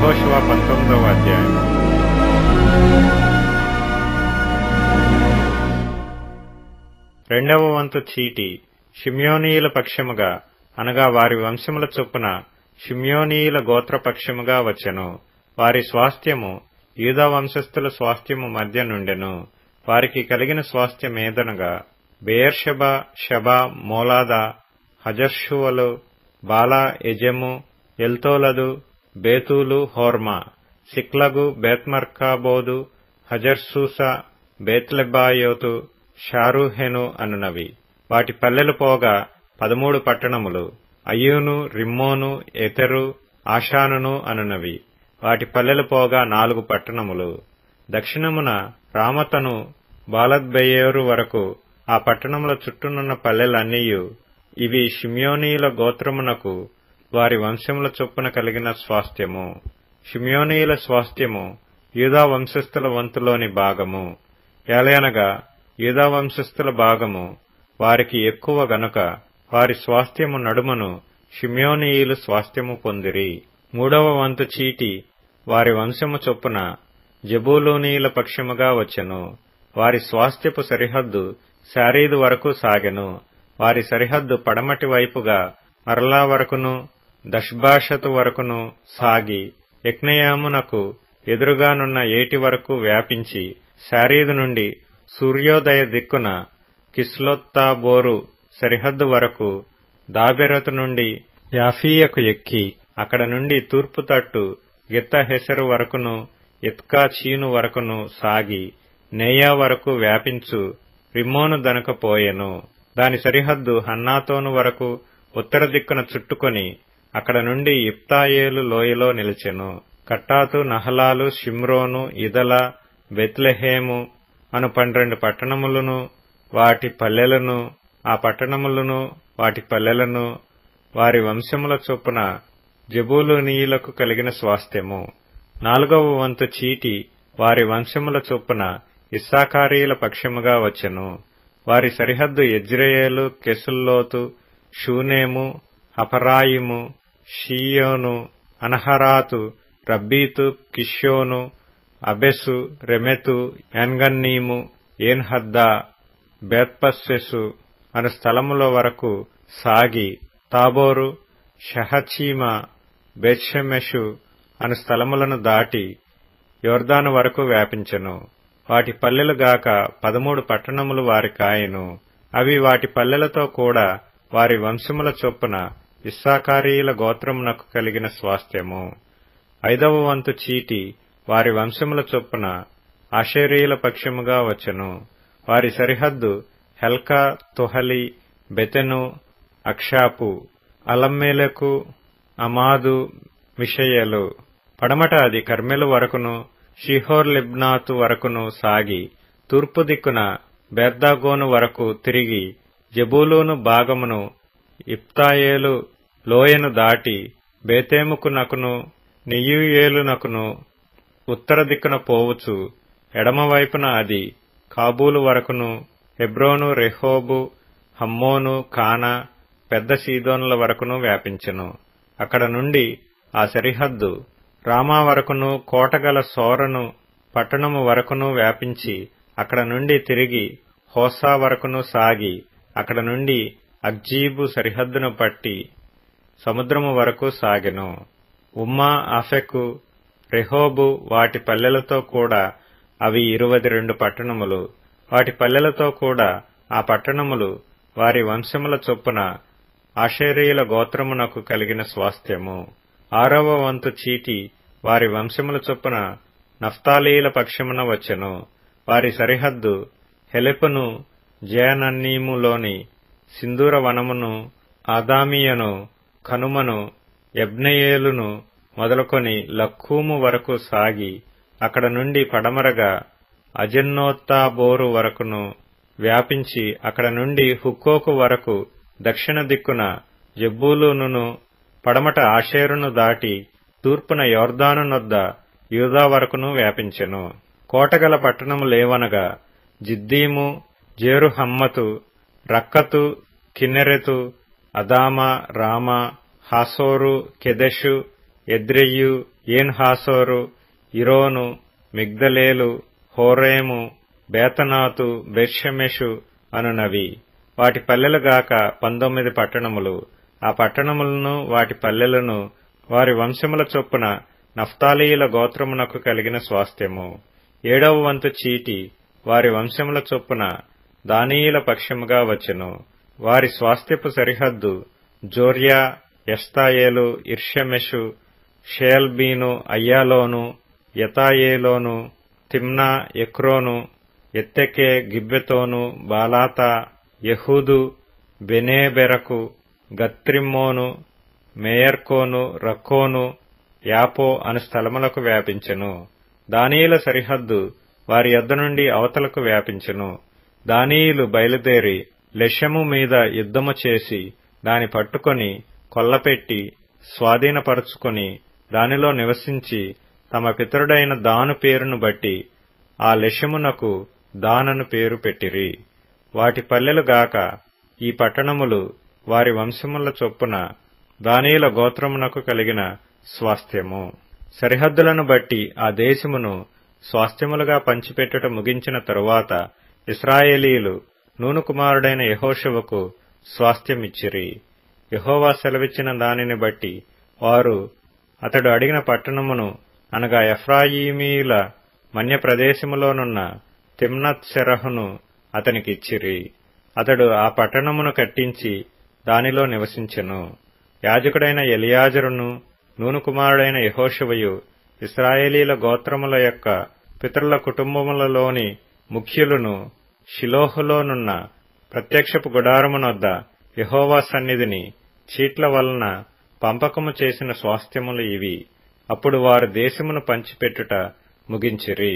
యెహోషువ 19వ అధ్యాయం. రెండవ వంతు చీటి షిమ్యోనీయుల పక్షముగా అనగా వారి వంశముల చొప్పున షిమ్యోనీయుల గోత్రపక్షముగా వచ్చెను. వారి స్వాస్థ్యము యూదా వంశస్థుల స్వాస్థ్యము మధ్య నుండెను. వారికి కలిగిన స్వాస్థ్యమేదనగా బెయేర్షెబా, షెబా, మోలాదా, హజర్షువలు, బాలా, ఎజెము, ఎల్తోలదు, బేతూలు, హోర్మా, సిక్లగు, బేత్మర్కాబోదు, హజర్సూసా, బేత్లెబాయోతు, షారూహెను అనునవి. వాటి పల్లెలు పోగా 13 పట్టణములు. అయ్యూను, రిమ్మోను, ఎతెరు, ఆషానును అనునవి. వాటి పల్లెలు పోగా 4 పట్టణములు. దక్షిణమున రామతను బాలద్బెయేరు వరకు ఆ పట్టణముల చుట్టూనున్న పల్లెలన్నీయు. ఇవి షిమ్యోనీయుల గోత్రమునకు వారి వంశముల చొప్పున కలిగిన స్వాస్థ్యము. షిమ్యోనీయుల స్వాస్థ్యము యూదా వంశస్థుల వంతులోని భాగము. ఏలయనగా యూదా వంశస్థుల భాగము వారికి ఎక్కువ గనుక వారి స్వాస్థ్యము నడుమను షిమ్యోనీయులు స్వాస్థ్యము పొందిరి. మూడవ వంతు చీటి వారి వంశము చొప్పున జెబూలూనీయుల పక్షముగా వచ్చెను. వారి స్వాస్థ్యపు సరిహద్దు శారీదు వరకు సాగెను. వారి సరిహద్దు పడమటి వైపుగా అర్లా వరకును దష్బాషతు వరకును సాగి యక్నెయామునకు ఎదురుగానున్న ఏటి వరకు వ్యాపించి శారీదు నుండి సూర్యోదయ దిక్కున కిస్లోత్తాబోరు సరిహద్దు వరకు దాబెరతు నుండి యాఫీయకు ఎక్కి అక్కడ నుండి తూర్పు తట్టు గిత్తహెసరు వరకును ఇత్కా చీను వరకును సాగి నేయా వరకు వ్యాపించు రిమ్మోను దనక పోయెను. దాని సరిహద్దు హన్నాతోను వరకు ఉత్తర దిక్కున చుట్టుకొని అక్కడ నుండి ఇప్తాయేలు లోయలో నిలిచెను. కట్టాతు, నహలాలు, షిమ్రోను, ఇదల, బెత్లెహేము అను 12 పట్టణములను వాటి పల్లెలను, ఆ పట్టణములను వాటి పల్లెలను వారి వంశముల చొప్పున జెబూలూనీయులకు కలిగిన స్వాస్థ్యము. 4వ వంతు చీటి వారి వంశముల చొప్పున ఇస్సాకారీయుల పక్షముగా వచ్చెను. వారి సరిహద్దు యెజ్రెయేలు, Chesulloth, షూనేము, Hapharaim, Shion, Anaharath, Rabbith, కిష్యోను, అబెసు, రెమెతు, ఎన్గన్నీము, Enhaddah, Bethpazzez అను స్థలముల వరకు సాగి తాబోరు, షహచీమా, బేత్షెమెషు అను స్థలములను దాటి యొర్దాను వరకు వ్యాపించెను. వాటి పల్లెలుగాక 13 పట్టణములు వారి కాయెను. అవి వాటి పల్లెలతో కూడా వారి వంశముల చొప్పున ఇస్సాకారీయుల గోత్రమునకు కలిగిన స్వాస్థ్యము. 5వ వంతు చీటి వారి వంశముల చొప్పున ఆషేరీయుల పక్షముగా వచ్చెను. వారి సరిహద్దు హెల్కా, తొహలి, బెతెను, అక్షాపు, అలమ్మేలకు, అమాదు, మిషయలు. పడమట అది కర్మెలు వరకును షీహోర్ లిబ్నాతు వరకును సాగి తూర్పు దిక్కున బేర్దాగోను వరకు తిరిగి జెబూలూను భాగమును ఇప్తాయేలు లోయను దాటి బేతేముకునకును నియ్యూయేలునకును ఉత్తర దిక్కున పోవుచు ఎడమవైపున అది కాబూలు వరకును హెబ్రోను, రెహోబు, హమ్మోను, కానా, పెద్ద సీదోనుల వరకును వ్యాపించెను. అక్కడ నుండి ఆ సరిహద్దు రామా వరకును కోటగల సోరను పట్టణము వరకును వ్యాపించి అక్కడ నుండి తిరిగి హోసా వరకును సాగి అక్కడ నుండి అగ్జీబు సరిహద్దును పట్టి సముద్రము వరకు సాగెను. ఉమ్మా, ఆఫెకు, రెహోబు వాటి పల్లెలతో కూడా అవి 22 పట్టణములు. వాటి పల్లెలతో కూడా ఆ పట్టణములు వారి వంశముల చొప్పున ఆషేరీయుల గోత్రమునకు కలిగిన స్వాస్థ్యము. 6వ వంతు చీటి వారి వంశముల చొప్పున నఫ్తాలీల పక్షమున వచ్చెను. వారి సరిహద్దు హెలెపును, జయనన్నీములోని సింధూర వనమును, ఆదామియను, కనుమను, యబ్నెయేలును మొదలుకొని లక్కూము వరకు సాగి అక్కడ నుండి పడమరగా అజన్నోత్తాబోరు వరకును వ్యాపించి అక్కడ నుండి హుక్కోకు వరకు దక్షిణ దిక్కున జెబూలూనును పడమట ఆషేరును దాటి తూర్పున యొర్దాను నొద్ద యూదా వరకును వ్యాపించెను. కోటగల పట్టణములేవనగా జిద్దీము, జేరుహమ్మతు, రక్కతు, కిన్నెరెతు, అదామా, రామా, హాసోరు, కెదెషు, ఎద్రెయ్యు, ఏన్ హాసోరు, ఇరోను, మిగ్దలేలు, హోరేము, బేతనాతు, బెర్షెమెషు అనునవి. వాటి పల్లెలుగాక 19 పట్టణములు. ఆ పట్టణములను వాటి పల్లెలను వారి వంశముల చొప్పున నఫ్తాలీయుల గోత్రమునకు కలిగిన స్వాస్థ్యము. 7వ వంతు చీటి వారి వంశముల చొప్పున దానీయుల పక్షముగా వచ్చెను. వారి స్వాస్థ్యపు సరిహద్దు జోర్యా, ఎష్తాయేలు, ఇర్షెమెషు, షేల్బీను, అయ్యాలోను, యతాయేలోను, తిమ్నా, ఎక్రోను, ఎత్తెకే, గిబ్బెతోను, బాలాతా, యహూదు, బెనేబెరకు, గత్రిమ్మోను, మేయర్కోను, రక్కోను, యాపో అను స్థలములకు వ్యాపించెను. దానీయుల సరిహద్దు వారి యొద్ద నుండి అవతలకు వ్యాపించెను. దానీయులు బయలుదేరి లెషెము మీద యుద్ధము చేసి దాని పట్టుకొని కొల్లపెట్టి స్వాధీనపరుచుకొని దానిలో నివసించి తమ పితరుడైన దాను పేరును బట్టి ఆ లెషెమునకు దానను పేరు పెట్టిరి. వాటి పల్లెలుగాక ఈ పట్టణములు వారి వంశముల చొప్పున దానీయుల గోత్రమునకు కలిగిన స్వాస్థ్యము. సరిహద్దులను బట్టి ఆ దేశమును స్వాస్థ్యములుగా పంచిపెట్టుట ముగించిన తరువాత ఇశ్రాయేలీయులు నూను కుమారుడైన యెహోషువకు స్వాస్థ్యమిచ్చిరి. యెహోవా సెలవిచ్చిన దానిని బట్టి వారు అతడు అడిగిన పట్టణమును అనగా ఎఫ్రాయిమీయుల మన్య ప్రదేశములోనున్న తిమ్నత్ సెరహును అతనికిచ్చిరి. అతడు ఆ పట్టణమును కట్టించి దానిలో నివసించెను. యాజకుడైన ఎలియాజరును నూను కుమారుడైన యెహోషువయు ఇశ్రాయేలీల గోత్రముల యొక్క పితరుల కుటుంబములలోని ముఖ్యులను షిలోహులోనున్న ప్రత్యక్షపు గుడారమునొద్ద యెహోవా సన్నిధిని చీట్ల వలన పంపకము చేసిన స్వాస్థ్యములు ఇవి. అప్పుడు వారు దేశమును పంచిపెట్టుట ముగించిరి.